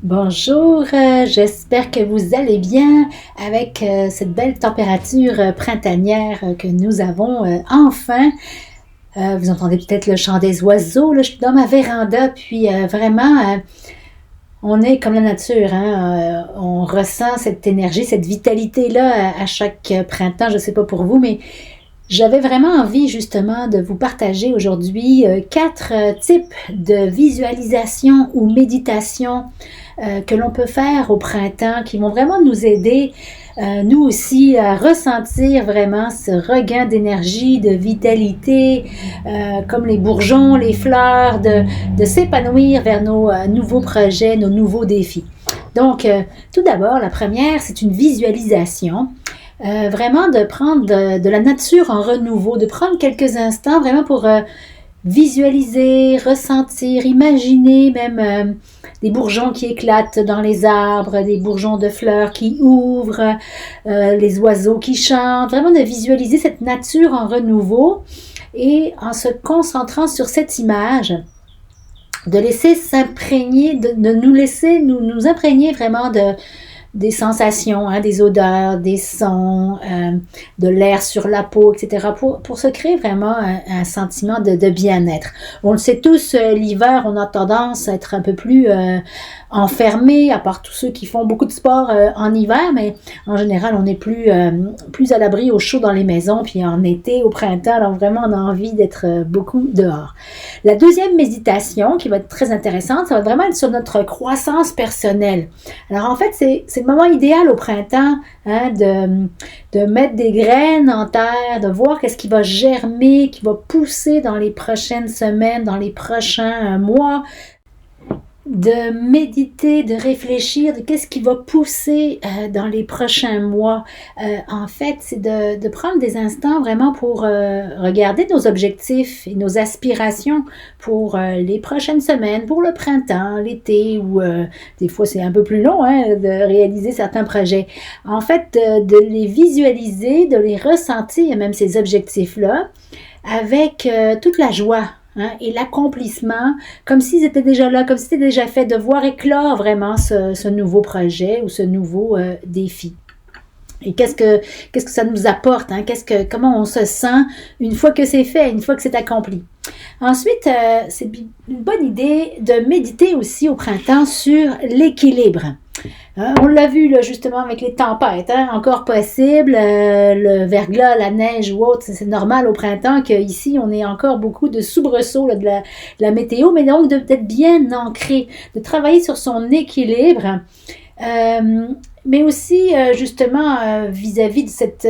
Bonjour, j'espère que vous allez bien avec cette belle température printanière que nous avons enfin. Vous entendez peut-être le chant des oiseaux, là, je suis dans ma véranda, puis vraiment, on est comme la nature, hein, on ressent cette énergie, cette vitalité-là à chaque printemps, je ne sais pas pour vous, mais j'avais vraiment envie justement de vous partager aujourd'hui 4 types de visualisation ou méditation que l'on peut faire au printemps qui vont vraiment nous aider, nous aussi, à ressentir vraiment ce regain d'énergie, de vitalité, comme les bourgeons, les fleurs, de s'épanouir vers nos nouveaux projets, nos nouveaux défis. Donc, tout d'abord, la première, c'est une visualisation. Vraiment de prendre de la nature en renouveau, de prendre quelques instants vraiment pour visualiser, ressentir, imaginer même des bourgeons qui éclatent dans les arbres, des bourgeons de fleurs qui ouvrent, les oiseaux qui chantent, vraiment de visualiser cette nature en renouveau et en se concentrant sur cette image, de laisser s'imprégner, de nous laisser nous imprégner vraiment des sensations, hein, des odeurs, des sons, de l'air sur la peau, etc. pour se créer vraiment un sentiment de bien-être. On le sait tous, l'hiver, on a tendance à être un peu plus enfermés, à part tous ceux qui font beaucoup de sport en hiver, mais en général, on est plus à l'abri au chaud dans les maisons, puis en été, au printemps, alors vraiment, on a envie d'être beaucoup dehors. La deuxième méditation, qui va être très intéressante, ça va vraiment être sur notre croissance personnelle. Alors en fait, c'est le moment idéal au printemps, hein, de mettre des graines en terre, de voir qu'est-ce qui va germer, qui va pousser dans les prochaines semaines, dans les prochains mois, de méditer, de réfléchir, de qu'est-ce qui va pousser dans les prochains mois. En fait, c'est de prendre des instants vraiment pour regarder nos objectifs et nos aspirations pour les prochaines semaines, pour le printemps, l'été, ou des fois c'est un peu plus long, hein, de réaliser certains projets. En fait, de les visualiser, de les ressentir, même ces objectifs-là, avec toute la joie. Hein, et l'accomplissement, comme s'ils étaient déjà là, comme si c'était déjà fait, de voir éclore vraiment ce nouveau projet ou ce nouveau défi. Et qu'est-ce que ça nous apporte, hein? Comment on se sent une fois que c'est fait, une fois que c'est accompli. Ensuite, c'est une bonne idée de méditer aussi au printemps sur l'équilibre. On l'a vu là, justement avec les tempêtes, hein, encore possible, le verglas, la neige ou autre, c'est normal au printemps qu'ici on ait encore beaucoup de soubresauts là, de la météo, mais donc d'être bien ancré, de travailler sur son équilibre, mais aussi justement vis-à-vis de cette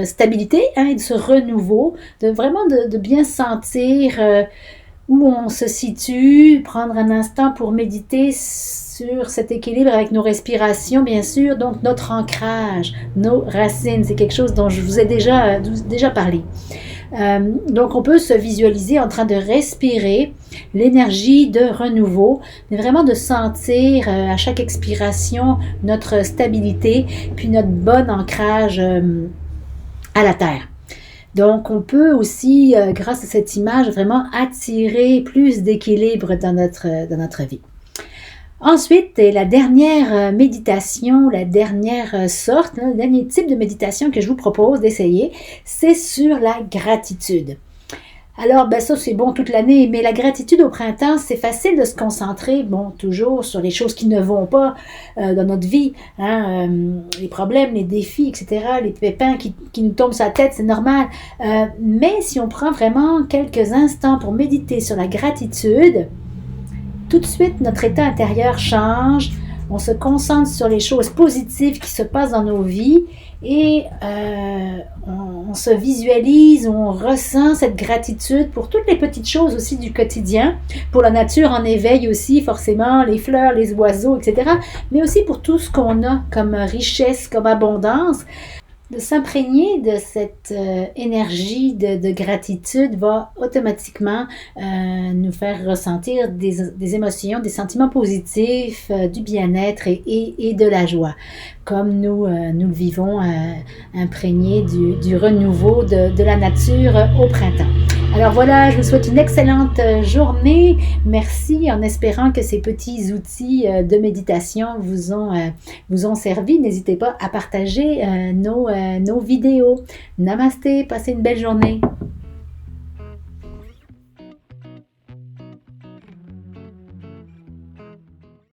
stabilité, hein, et de ce renouveau, de vraiment de bien sentir où on se situe, prendre un instant pour méditer sur cet équilibre avec nos respirations, bien sûr, donc notre ancrage, nos racines, c'est quelque chose dont je vous ai déjà parlé. Donc on peut se visualiser en train de respirer l'énergie de renouveau, mais vraiment de sentir à chaque expiration notre stabilité, puis notre bon ancrage à la terre. Donc, on peut aussi, grâce à cette image, vraiment attirer plus d'équilibre dans notre vie. Ensuite, la dernière méditation, la dernière sorte, le dernier type de méditation que je vous propose d'essayer, c'est sur la gratitude. Alors, ça c'est bon toute l'année, mais la gratitude au printemps, c'est facile de se concentrer, toujours sur les choses qui ne vont pas dans notre vie, hein, les problèmes, les défis, etc., les pépins qui nous tombent sur la tête, c'est normal. Mais si on prend vraiment quelques instants pour méditer sur la gratitude, tout de suite, notre état intérieur change, on se concentre sur les choses positives qui se passent dans nos vies et on se visualise, on ressent cette gratitude pour toutes les petites choses aussi du quotidien, pour la nature en éveil aussi, forcément, les fleurs, les oiseaux, etc., mais aussi pour tout ce qu'on a comme richesse, comme abondance. De s'imprégner de cette énergie de gratitude va automatiquement nous faire ressentir des émotions, des sentiments positifs, du bien-être et de la joie, comme nous le vivons imprégnés du renouveau de la nature au printemps. Alors voilà, je vous souhaite une excellente journée. Merci en espérant que ces petits outils de méditation vous ont servi. N'hésitez pas à partager nos vidéos. Namasté, passez une belle journée.